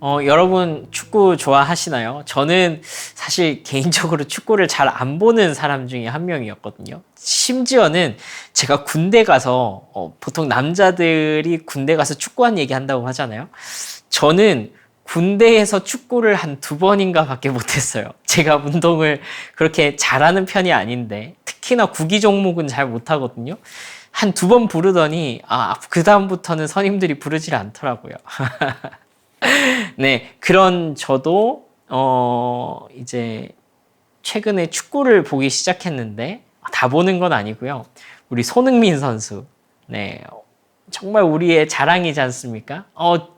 여러분 축구 좋아하시나요? 저는 사실 개인적으로 축구를 잘 안 보는 사람 중에 한 명이었거든요. 심지어는 제가 군대 가서 보통 남자들이 군대 가서 축구한 얘기 한다고 하잖아요. 저는 군대에서 축구를 한 2번인가 밖에 못했어요. 제가 운동을 그렇게 잘하는 편이 아닌데 특히나 구기 종목은 잘 못하거든요. 한 2번 부르더니 그다음부터는 선임들이 부르질 않더라고요. 네, 그런 저도 이제 최근에 축구를 보기 시작했는데 다 보는 건 아니고요. 우리 손흥민 선수, 네, 정말 우리의 자랑이지 않습니까?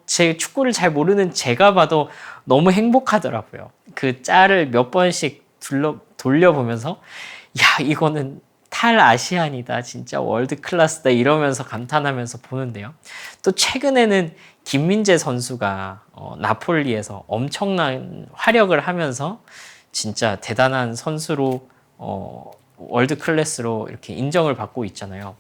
제 축구를 잘 모르는 제가 봐도 너무 행복하더라고요. 그 짤을 몇 번씩 돌려보면서 야, 이거는 탈아시안이다. 진짜 월드 클래스다. 이러면서 감탄하면서 보는데요. 또 최근에는 김민재 선수가 나폴리에서 엄청난 활약을 하면서 진짜 대단한 선수로 월드 클래스로 이렇게 인정을 받고 있잖아요.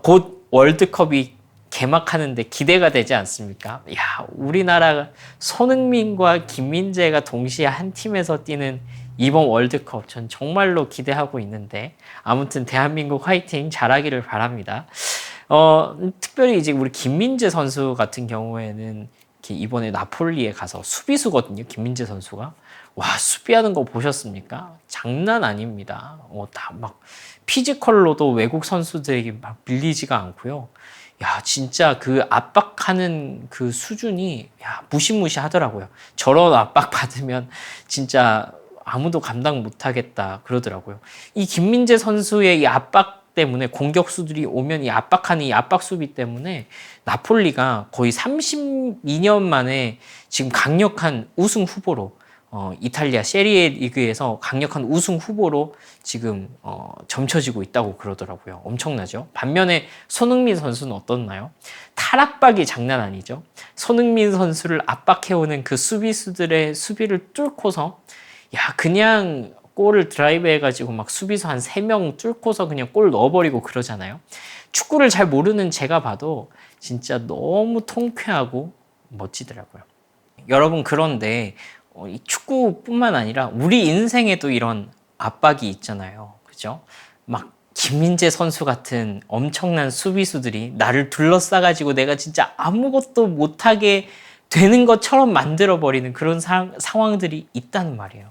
곧 월드컵이 개막하는데 기대가 되지 않습니까? 야, 우리나라 손흥민과 김민재가 동시에 한 팀에서 뛰는 이번 월드컵 전 정말로 기대하고 있는데 아무튼 대한민국 화이팅 잘하기를 바랍니다. 특별히 이제 우리 김민재 선수 같은 경우에는 이번에 나폴리에 가서 수비수거든요. 김민재 선수가. 와, 수비하는 거 보셨습니까? 장난 아닙니다. 다 막 피지컬로도 외국 선수들에게 막 밀리지가 않고요. 야, 진짜 그 압박하는 그 수준이 무시무시하더라고요. 저런 압박 받으면 진짜 아무도 감당 못하겠다 그러더라고요. 이 김민재 선수의 이 압박 때문에 공격수들이 오면 이 압박하는 이 압박 수비 때문에 나폴리가 거의 32년 만에 지금 강력한 우승 후보로 이탈리아 세리에 리그에서 강력한 우승 후보로 지금 점쳐지고 있다고 그러더라고요. 엄청나죠? 반면에 손흥민 선수는 어떻나요? 탈압박이 장난 아니죠? 손흥민 선수를 압박해오는 그 수비수들의 수비를 뚫고서 그냥 골을 드라이브 해가지고 막 수비수 한 3명 뚫고서 그냥 골 넣어버리고 그러잖아요. 축구를 잘 모르는 제가 봐도 진짜 너무 통쾌하고 멋지더라고요. 여러분, 그런데 이 축구뿐만 아니라 우리 인생에도 이런 압박이 있잖아요. 그죠? 막 김민재 선수 같은 엄청난 수비수들이 나를 둘러싸가지고 내가 진짜 아무것도 못하게 되는 것처럼 만들어버리는 그런 상황들이 있다는 말이에요.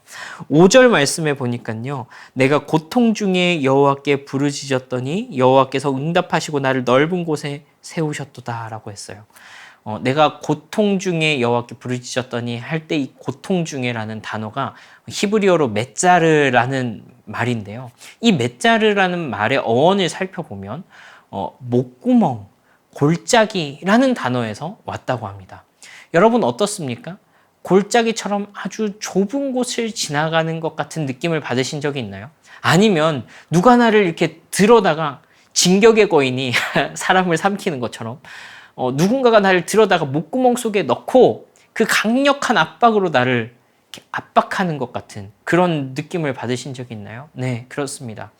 5절 말씀에 보니까요. 내가 고통 중에 여호와께 부르짖었더니 여호와께서 응답하시고 나를 넓은 곳에 세우셨도다 라고 했어요. 내가 고통 중에 여호와께 부르짖었더니 할 때 이 고통 중에라는 단어가 히브리어로 맷자르라는 말인데요. 이 맷자르라는 말의 어원을 살펴보면 목구멍, 골짜기라는 단어에서 왔다고 합니다. 여러분 어떻습니까? 골짜기처럼 아주 좁은 곳을 지나가는 것 같은 느낌을 받으신 적이 있나요? 아니면 누가 나를 이렇게 들어다가 진격의 거인이 사람을 삼키는 것처럼 누군가가 나를 들어다가 목구멍 속에 넣고 그 강력한 압박으로 나를 압박하는 것 같은 그런 느낌을 받으신 적이 있나요? 네, 그렇습니다.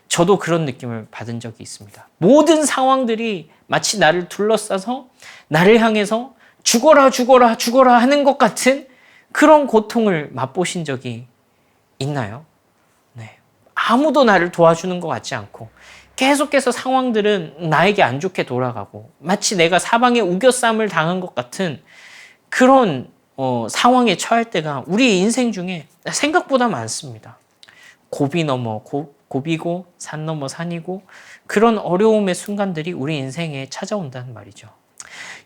저도 그런 느낌을 받은 적이 있습니다. 모든 상황들이 마치 나를 둘러싸서 나를 향해서 죽어라 죽어라 죽어라 하는 것 같은 그런 고통을 맛보신 적이 있나요? 네. 아무도 나를 도와주는 것 같지 않고 계속해서 상황들은 나에게 안 좋게 돌아가고 마치 내가 사방에 우겨쌈을 당한 것 같은 그런 상황에 처할 때가 우리 인생 중에 생각보다 많습니다. 고비 넘어 고비고 산 넘어 산이고 그런 어려움의 순간들이 우리 인생에 찾아온다는 말이죠.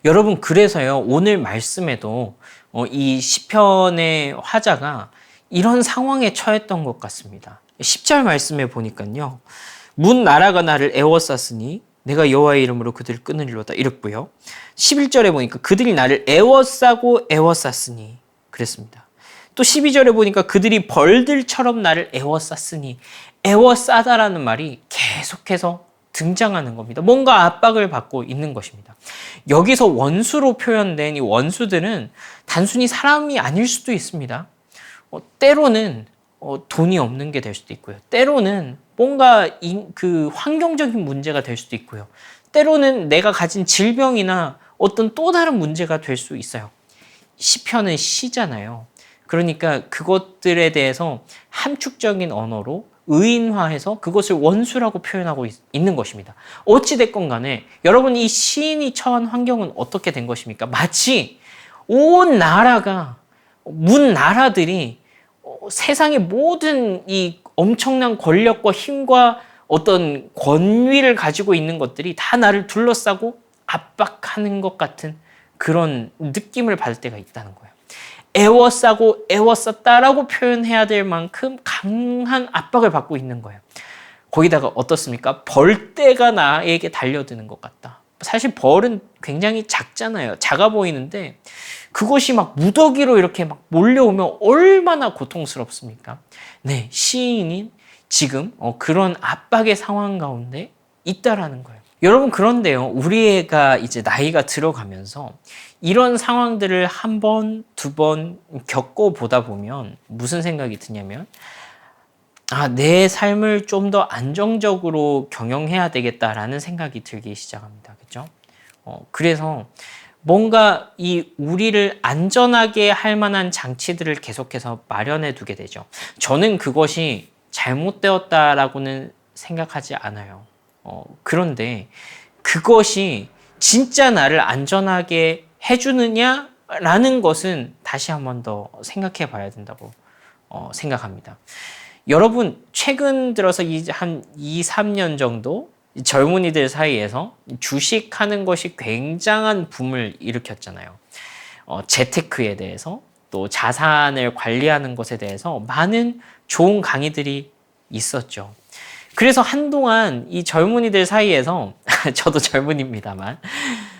여러분, 그래서요 오늘 말씀에도 이 시편의 화자가 이런 상황에 처했던 것 같습니다. 10절 말씀에 보니까요. 문 나라가 나를 애워쌌으니 내가 여호와의 이름으로 그들을 끊으리로다 이랬고요. 11절에 보니까 그들이 나를 애워싸고 애워쌌으니 그랬습니다. 또 12절에 보니까 그들이 벌들처럼 나를 애워쌌으니 애워싸다라는 말이 계속해서 등장하는 겁니다. 뭔가 압박을 받고 있는 것입니다. 여기서 원수로 표현된 이 원수들은 단순히 사람이 아닐 수도 있습니다. 때로는 돈이 없는 게 될 수도 있고요. 때로는 뭔가 그 환경적인 문제가 될 수도 있고요. 때로는 내가 가진 질병이나 어떤 또 다른 문제가 될 수 있어요. 시편은 시잖아요. 그러니까 그것들에 대해서 함축적인 언어로 의인화해서 그것을 원수라고 표현하고 있는 것입니다. 어찌됐건 간에 여러분 이 시인이 처한 환경은 어떻게 된 것입니까? 마치 온 나라가 문 나라들이 세상의 모든 이 엄청난 권력과 힘과 어떤 권위를 가지고 있는 것들이 다 나를 둘러싸고 압박하는 것 같은 그런 느낌을 받을 때가 있다는 거예요. 애워싸고 애워쌌다라고 표현해야 될 만큼 강한 압박을 받고 있는 거예요. 거기다가 어떻습니까? 벌떼가 나에게 달려드는 것 같다. 사실 벌은 굉장히 작잖아요. 작아 보이는데 그것이 막 무더기로 이렇게 막 몰려오면 얼마나 고통스럽습니까? 네, 시인인 지금 그런 압박의 상황 가운데 있다라는 거예요. 여러분 그런데요, 우리가 이제 나이가 들어가면서 이런 상황들을 한 번, 두 번 겪어보다 보면 무슨 생각이 드냐면 내 삶을 좀 더 안정적으로 경영해야 되겠다라는 생각이 들기 시작합니다. 그렇죠? 그래서 뭔가 이 우리를 안전하게 할 만한 장치들을 계속해서 마련해 두게 되죠. 저는 그것이 잘못되었다라고는 생각하지 않아요. 그런데 그것이 진짜 나를 안전하게 해주느냐라는 것은 다시 한 번 더 생각해 봐야 된다고 생각합니다. 여러분, 최근 들어서 한 2, 3년 정도 젊은이들 사이에서 주식하는 것이 굉장한 붐을 일으켰잖아요. 재테크에 대해서 또 자산을 관리하는 것에 대해서 많은 좋은 강의들이 있었죠. 그래서 한동안 이 젊은이들 사이에서 저도 젊은입니다만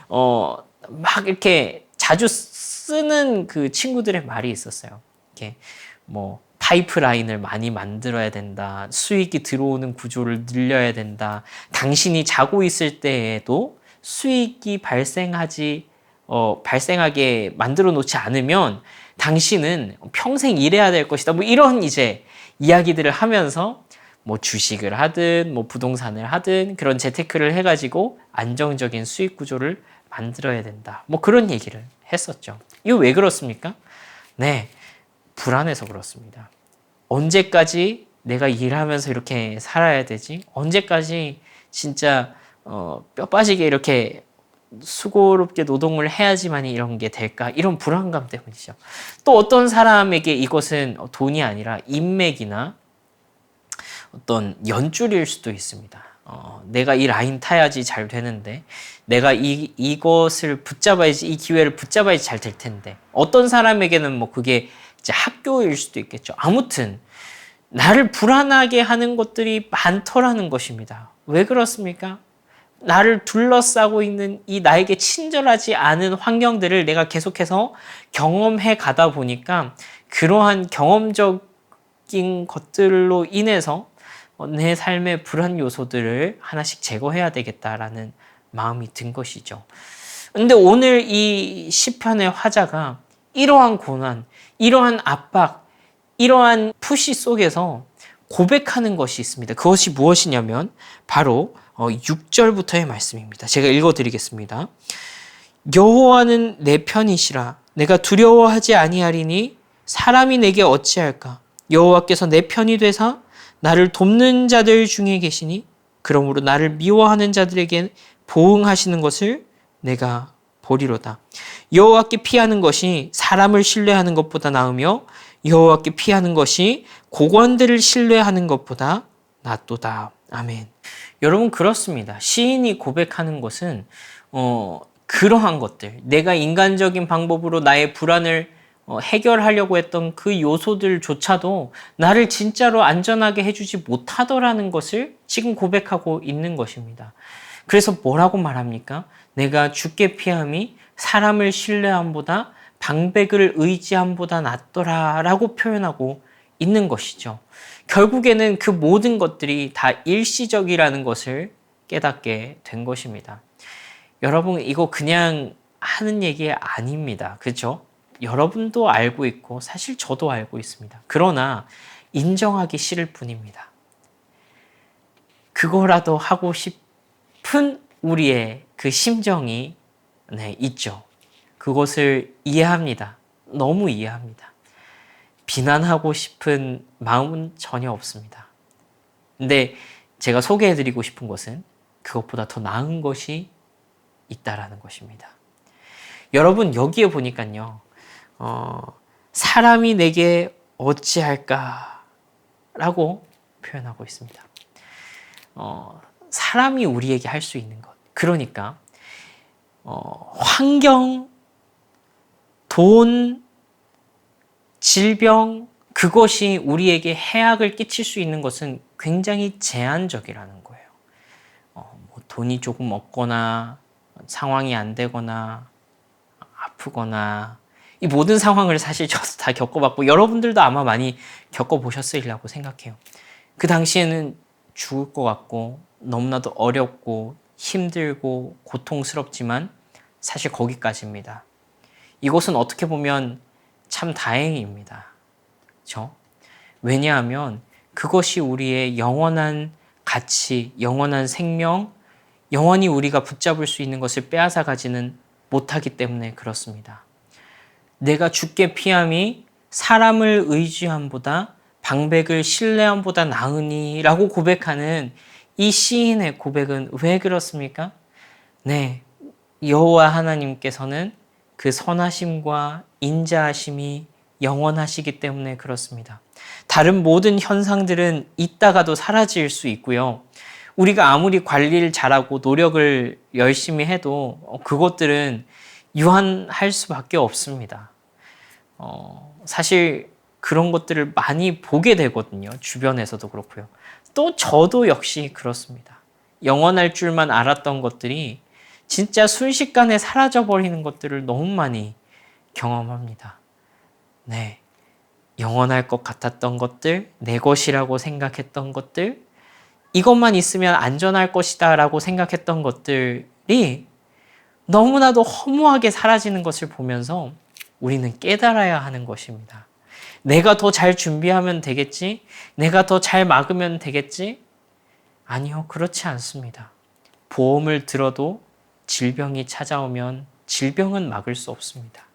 막 이렇게 자주 쓰는 그 친구들의 말이 있었어요. 이렇게 뭐 파이프라인을 많이 만들어야 된다. 수익이 들어오는 구조를 늘려야 된다. 당신이 자고 있을 때에도 수익이 발생하게 만들어 놓지 않으면 당신은 평생 일해야 될 것이다. 뭐 이런 이제 이야기들을 하면서 뭐 주식을 하든 뭐 부동산을 하든 그런 재테크를 해가지고 안정적인 수익 구조를 만들어야 된다. 뭐 그런 얘기를 했었죠. 이거 왜 그렇습니까? 네, 불안해서 그렇습니다. 언제까지 내가 일하면서 이렇게 살아야 되지? 언제까지 진짜 뼈 빠지게 이렇게 수고롭게 노동을 해야지만이 이런 게 될까? 이런 불안감 때문이죠. 또 어떤 사람에게 이것은 돈이 아니라 인맥이나 어떤 연줄일 수도 있습니다. 내가 이 라인 타야지 잘 되는데, 내가 이것을 붙잡아야지, 이 기회를 붙잡아야지 잘 될 텐데, 어떤 사람에게는 뭐 그게 이제 학교일 수도 있겠죠. 아무튼, 나를 불안하게 하는 것들이 많더라는 것입니다. 왜 그렇습니까? 나를 둘러싸고 있는 이 나에게 친절하지 않은 환경들을 내가 계속해서 경험해 가다 보니까 그러한 경험적인 것들로 인해서 내 삶의 불안 요소들을 하나씩 제거해야 되겠다라는 마음이 든 것이죠. 근데 오늘 이 시편의 화자가 이러한 고난, 이러한 압박, 이러한 푸시 속에서 고백하는 것이 있습니다. 그것이 무엇이냐면 바로 6절부터의 말씀입니다. 제가 읽어드리겠습니다. 여호와는 내 편이시라. 내가 두려워하지 아니하리니 사람이 내게 어찌할까. 여호와께서 내 편이 되사 나를 돕는 자들 중에 계시니 그러므로 나를 미워하는 자들에게 보응하시는 것을 내가 보리로다. 여호와께 피하는 것이 사람을 신뢰하는 것보다 나으며 여호와께 피하는 것이 고관들을 신뢰하는 것보다 낫도다. 아멘. 여러분 그렇습니다. 시인이 고백하는 것은 그러한 것들, 내가 인간적인 방법으로 나의 불안을 해결하려고 했던 그 요소들조차도 나를 진짜로 안전하게 해주지 못하더라는 것을 지금 고백하고 있는 것입니다. 그래서 뭐라고 말합니까? 내가 주께 피함이 사람을 신뢰함보다 방백을 의지함보다 낫더라라고 표현하고 있는 것이죠. 결국에는 그 모든 것들이 다 일시적이라는 것을 깨닫게 된 것입니다. 여러분 이거 그냥 하는 얘기 아닙니다. 그렇죠? 여러분도 알고 있고 사실 저도 알고 있습니다. 그러나 인정하기 싫을 뿐입니다. 그거라도 하고 싶은 우리의 그 심정이 있죠. 그것을 이해합니다. 너무 이해합니다. 비난하고 싶은 마음은 전혀 없습니다. 근데 제가 소개해드리고 싶은 것은 그것보다 더 나은 것이 있다라는 것입니다. 여러분, 여기에 보니까요, 사람이 내게 어찌할까 라고 표현하고 있습니다. 사람이 우리에게 할 수 있는 것. 그러니까 환경, 돈, 질병, 그것이 우리에게 해악을 끼칠 수 있는 것은 굉장히 제한적이라는 거예요. 뭐 돈이 조금 없거나 상황이 안 되거나 아프거나 이 모든 상황을 사실 저도 다 겪어봤고 여러분들도 아마 많이 겪어보셨으리라고 생각해요. 그 당시에는 죽을 것 같고 너무나도 어렵고 힘들고 고통스럽지만 사실 거기까지입니다. 이것은 어떻게 보면 참 다행입니다. 그렇죠? 왜냐하면 그것이 우리의 영원한 가치, 영원한 생명, 영원히 우리가 붙잡을 수 있는 것을 빼앗아 가지는 못하기 때문에 그렇습니다. 내가 주께 피함이 사람을 의지함보다 방백을 신뢰함보다 나으니 라고 고백하는 이 시인의 고백은 왜 그렇습니까? 네, 여호와 하나님께서는 그 선하심과 인자하심이 영원하시기 때문에 그렇습니다. 다른 모든 현상들은 있다가도 사라질 수 있고요. 우리가 아무리 관리를 잘하고 노력을 열심히 해도 그것들은 유한할 수밖에 없습니다. 사실 그런 것들을 많이 보게 되거든요. 주변에서도 그렇고요. 또 저도 역시 그렇습니다. 영원할 줄만 알았던 것들이 진짜 순식간에 사라져버리는 것들을 너무 많이 경험합니다. 네. 영원할 것 같았던 것들, 내 것이라고 생각했던 것들, 이것만 있으면 안전할 것이다 라고 생각했던 것들이 너무나도 허무하게 사라지는 것을 보면서 우리는 깨달아야 하는 것입니다. 내가 더 잘 준비하면 되겠지? 내가 더 잘 막으면 되겠지? 아니요, 그렇지 않습니다. 보험을 들어도 질병이 찾아오면 질병은 막을 수 없습니다.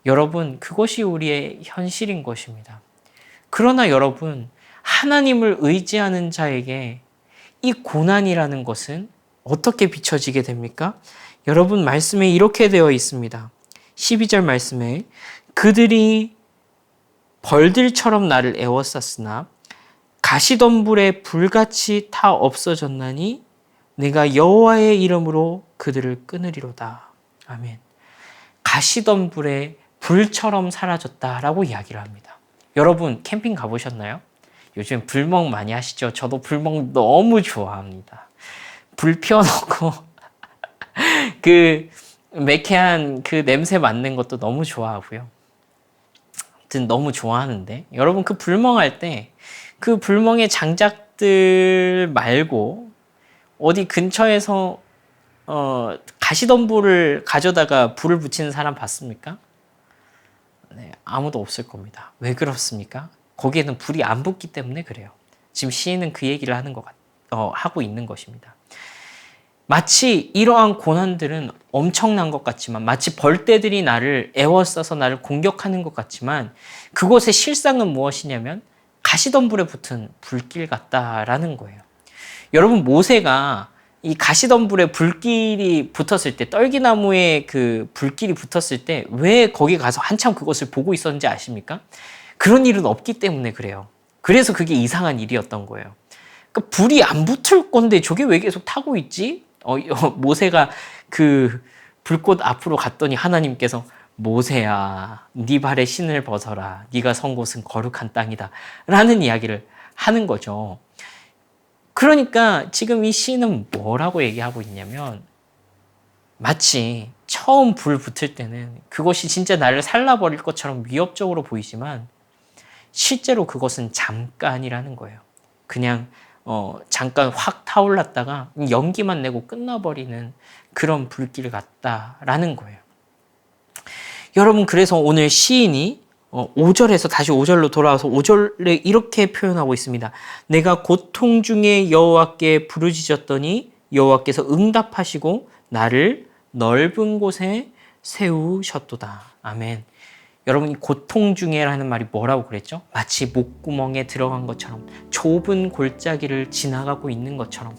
여러분, 그것이 우리의 현실인 것입니다. 그러나 여러분, 하나님을 의지하는 자에게 이 고난이라는 것은 어떻게 비춰지게 됩니까? 여러분, 말씀에 이렇게 되어 있습니다. 12절 말씀에 그들이 벌들처럼 나를 애워쌌으나 가시덤불에 불같이 타 없어졌나니 내가 여호와의 이름으로 그들을 끊으리로다. 아멘. 가시덤불에 불처럼 사라졌다라고 이야기를 합니다. 여러분, 캠핑 가보셨나요? 요즘 불멍 많이 하시죠? 저도 불멍 너무 좋아합니다. 불 피워놓고 그 매캐한 그 냄새 맡는 것도 너무 좋아하고요. 아무튼 너무 좋아하는데 여러분, 그 불멍할 때 그 불멍의 장작들 말고 어디 근처에서 가시덤불을 가져다가 불을 붙이는 사람 봤습니까? 네, 아무도 없을 겁니다. 왜 그렇습니까? 거기에는 불이 안 붙기 때문에 그래요. 지금 시인은 그 얘기를 하고 있는 것입니다. 마치 이러한 고난들은 엄청난 것 같지만, 마치 벌떼들이 나를 애워싸서 나를 공격하는 것 같지만, 그것의 실상은 무엇이냐면 가시덤불에 붙은 불길 같다라는 거예요. 여러분, 모세가 이 가시덤불에 불길이 붙었을 때, 떨기나무에 그 불길이 붙었을 때 왜 거기 가서 한참 그것을 보고 있었는지 아십니까? 그런 일은 없기 때문에 그래요. 그래서 그게 이상한 일이었던 거예요. 그러니까 불이 안 붙을 건데 저게 왜 계속 타고 있지? 모세가 그 불꽃 앞으로 갔더니 하나님께서 모세야, 네 발에 신을 벗어라. 네가 선 곳은 거룩한 땅이다. 라는 이야기를 하는 거죠. 그러니까 지금 이 시는 뭐라고 얘기하고 있냐면 마치 처음 불 붙을 때는 그것이 진짜 나를 살라버릴 것처럼 위협적으로 보이지만 실제로 그것은 잠깐이라는 거예요. 그냥 잠깐 확 타올랐다가 연기만 내고 끝나버리는 그런 불길 같다라는 거예요. 여러분, 그래서 오늘 시인이 5절에서 다시 5절로 돌아와서 5절에 이렇게 표현하고 있습니다. 내가 고통 중에 여호와께 부르짖었더니 여호와께서 응답하시고 나를 넓은 곳에 세우셨도다. 아멘. 여러분, 고통 중에라는 말이 뭐라고 그랬죠? 마치 목구멍에 들어간 것처럼, 좁은 골짜기를 지나가고 있는 것처럼,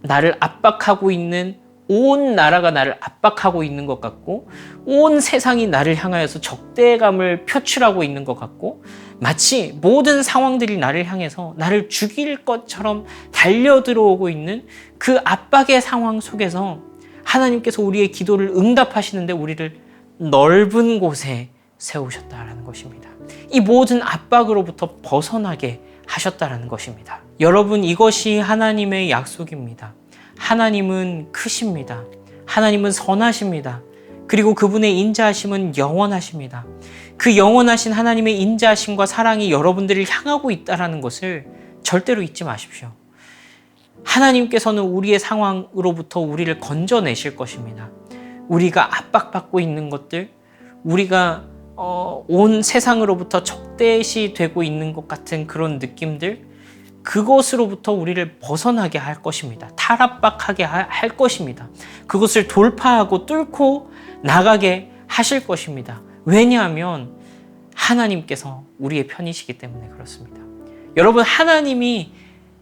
나를 압박하고 있는, 온 나라가 나를 압박하고 있는 것 같고, 온 세상이 나를 향하여서 적대감을 표출하고 있는 것 같고, 마치 모든 상황들이 나를 향해서 나를 죽일 것처럼 달려들어오고 있는 그 압박의 상황 속에서 하나님께서 우리의 기도를 응답하시는데 우리를 넓은 곳에 세우셨다라는 것입니다. 이 모든 압박으로부터 벗어나게 하셨다라는 것입니다. 여러분, 이것이 하나님의 약속입니다. 하나님은 크십니다. 하나님은 선하십니다. 그리고 그분의 인자하심은 영원하십니다. 그 영원하신 하나님의 인자하심과 사랑이 여러분들을 향하고 있다는 것을 절대로 잊지 마십시오. 하나님께서는 우리의 상황으로부터 우리를 건져내실 것입니다. 우리가 압박받고 있는 것들, 우리가 온 세상으로부터 적대시 되고 있는 것 같은 그런 느낌들, 그것으로부터 우리를 벗어나게 할 것입니다. 탈압박하게 할 것입니다. 그것을 돌파하고 뚫고 나가게 하실 것입니다. 왜냐하면 하나님께서 우리의 편이시기 때문에 그렇습니다. 여러분, 하나님이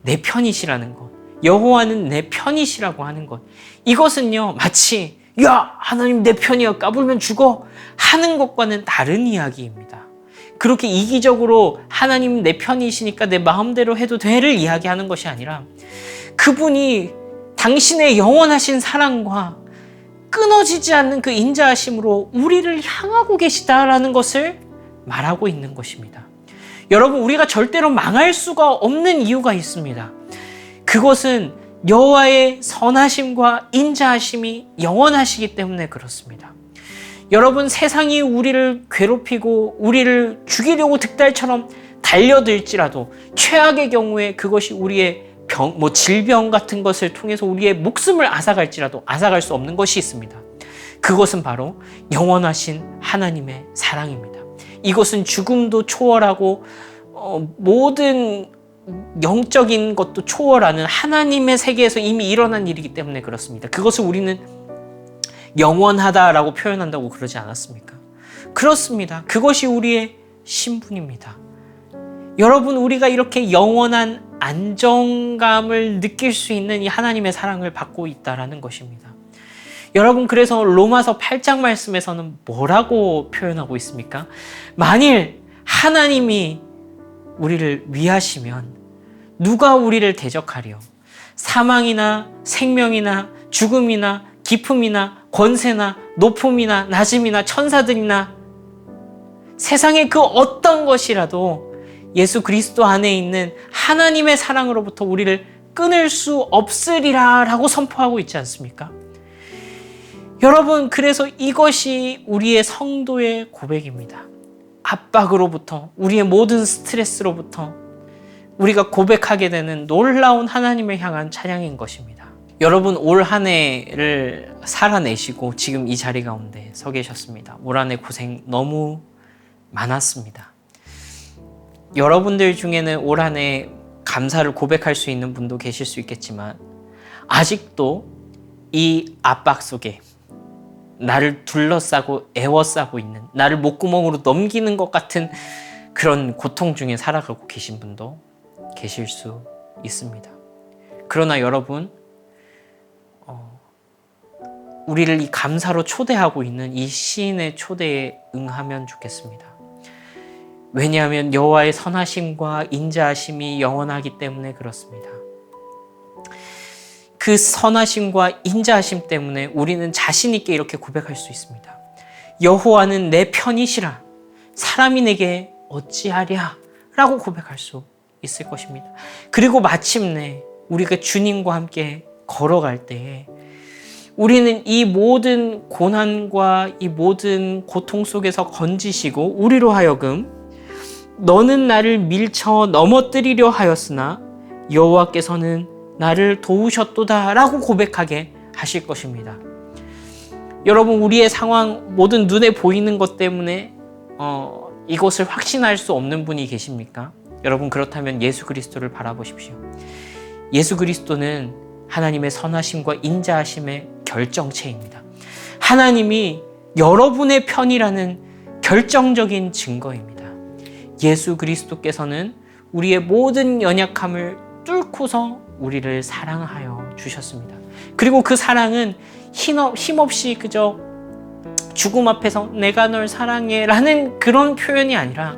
내 편이시라는 것, 여호와는 내 편이시라고 하는 것, 이것은요 마치 야 하나님 내 편이야 까불면 죽어 하는 것과는 다른 이야기입니다. 그렇게 이기적으로 하나님 내 편이시니까 내 마음대로 해도 돼를 이야기하는 것이 아니라 그분이 당신의 영원하신 사랑과 끊어지지 않는 그 인자하심으로 우리를 향하고 계시다라는 것을 말하고 있는 것입니다. 여러분, 우리가 절대로 망할 수가 없는 이유가 있습니다. 그것은 여호와의 선하심과 인자하심이 영원하시기 때문에 그렇습니다. 여러분, 세상이 우리를 괴롭히고 우리를 죽이려고 득달처럼 달려들지라도 최악의 경우에 그것이 우리의 질병 같은 것을 통해서 우리의 목숨을 앗아갈지라도 앗아갈 수 없는 것이 있습니다. 그것은 바로 영원하신 하나님의 사랑입니다. 이것은 죽음도 초월하고 모든 영적인 것도 초월하는 하나님의 세계에서 이미 일어난 일이기 때문에 그렇습니다. 그것을 우리는 영원하다라고 표현한다고 그러지 않았습니까? 그렇습니다. 그것이 우리의 신분입니다. 여러분, 우리가 이렇게 영원한 안정감을 느낄 수 있는 이 하나님의 사랑을 받고 있다라는 것입니다. 여러분, 그래서 로마서 8장 말씀에서는 뭐라고 표현하고 있습니까? 만일 하나님이 우리를 위하시면 누가 우리를 대적하리요? 사망이나 생명이나 죽음이나 기품이나 권세나 높음이나 낮음이나 천사들이나 세상의 그 어떤 것이라도 예수 그리스도 안에 있는 하나님의 사랑으로부터 우리를 끊을 수 없으리라 라고 선포하고 있지 않습니까? 여러분, 그래서 이것이 우리의 성도의 고백입니다. 압박으로부터, 우리의 모든 스트레스로부터 우리가 고백하게 되는 놀라운 하나님을 향한 찬양인 것입니다. 여러분, 올 한 해를 살아내시고 지금 이 자리 가운데 서 계셨습니다. 올 한 해 고생 너무 많았습니다. 여러분들 중에는 올 한 해 감사를 고백할 수 있는 분도 계실 수 있겠지만 아직도 이 압박 속에 나를 둘러싸고 애워싸고 있는, 나를 목구멍으로 넘기는 것 같은 그런 고통 중에 살아가고 계신 분도 계실 수 있습니다. 그러나 여러분, 우리를 이 감사로 초대하고 있는 이 시인의 초대에 응하면 좋겠습니다. 왜냐하면 여호와의 선하심과 인자하심이 영원하기 때문에 그렇습니다. 그 선하심과 인자하심 때문에 우리는 자신 있게 이렇게 고백할 수 있습니다. 여호와는 내 편이시라, 사람이 내게 어찌하랴 라고 고백할 수 있을 것입니다. 그리고 마침내 우리가 주님과 함께 걸어갈 때에 우리는 이 모든 고난과 이 모든 고통 속에서 건지시고 우리로 하여금 너는 나를 밀쳐 넘어뜨리려 하였으나 여호와께서는 나를 도우셨도다 라고 고백하게 하실 것입니다. 여러분, 우리의 상황, 모든 눈에 보이는 것 때문에 이것을 확신할 수 없는 분이 계십니까? 여러분, 그렇다면 예수 그리스도를 바라보십시오. 예수 그리스도는 하나님의 선하심과 인자하심의 결정체입니다. 하나님이 여러분의 편이라는 결정적인 증거입니다. 예수 그리스도께서는 우리의 모든 연약함을 뚫고서 우리를 사랑하여 주셨습니다. 그리고 그 사랑은 힘없이 그저 죽음 앞에서 내가 널 사랑해 라는 그런 표현이 아니라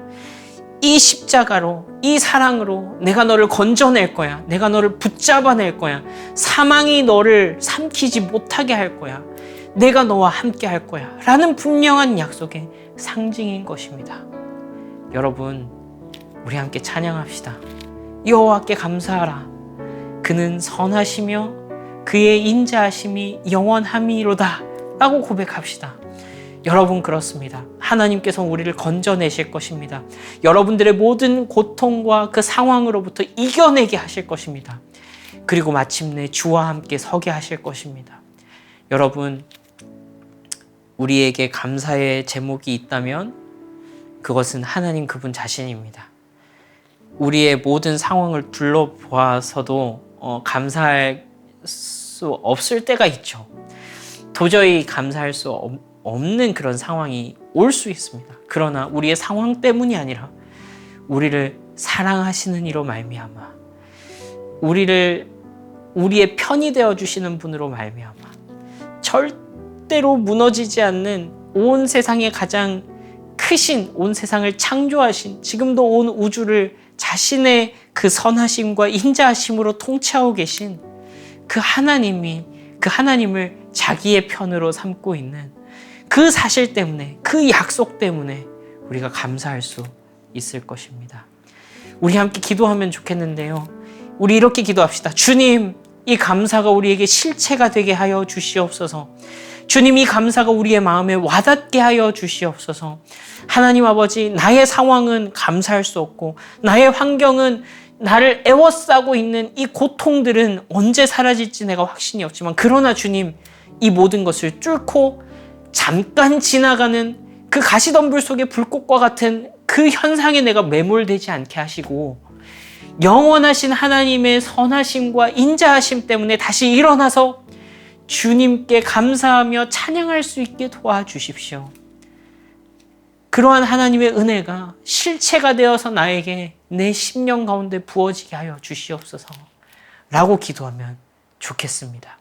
이 십자가로, 이 사랑으로 내가 너를 건져낼 거야. 내가 너를 붙잡아낼 거야. 사망이 너를 삼키지 못하게 할 거야. 내가 너와 함께 할 거야. 라는 분명한 약속의 상징인 것입니다. 여러분, 우리 함께 찬양합시다. 여호와께 감사하라. 그는 선하시며 그의 인자하심이 영원함이로다. 라고 고백합시다. 여러분, 그렇습니다. 하나님께서 우리를 건져내실 것입니다. 여러분들의 모든 고통과 그 상황으로부터 이겨내게 하실 것입니다. 그리고 마침내 주와 함께 서게 하실 것입니다. 여러분, 우리에게 감사의 제목이 있다면 그것은 하나님 그분 자신입니다. 우리의 모든 상황을 둘러보아서도 감사할 수 없을 때가 있죠. 도저히 감사할 수 없는 그런 상황이 올 수 있습니다. 그러나 우리의 상황 때문이 아니라 우리를 사랑하시는 이로 말미암아, 우리의 편이 되어주시는 분으로 말미암아 절대로 무너지지 않는 온 세상의 가장 크신, 온 세상을 창조하신, 지금도 온 우주를 자신의 그 선하심과 인자하심으로 통치하고 계신 그 하나님을 자기의 편으로 삼고 있는 그 사실 때문에, 그 약속 때문에 우리가 감사할 수 있을 것입니다. 우리 함께 기도하면 좋겠는데요. 우리 이렇게 기도합시다. 주님, 이 감사가 우리에게 실체가 되게 하여 주시옵소서. 주님, 이 감사가 우리의 마음에 와닿게 하여 주시옵소서. 하나님 아버지, 나의 상황은 감사할 수 없고, 나의 환경은 나를 애워싸고 있는 이 고통들은 언제 사라질지 내가 확신이 없지만, 그러나 주님, 이 모든 것을 뚫고 잠깐 지나가는 그 가시덤불 속의 불꽃과 같은 그 현상에 내가 매몰되지 않게 하시고, 영원하신 하나님의 선하심과 인자하심 때문에 다시 일어나서 주님께 감사하며 찬양할 수 있게 도와주십시오. 그러한 하나님의 은혜가 실체가 되어서 나에게 내 심령 가운데 부어지게 하여 주시옵소서 라고 기도하면 좋겠습니다.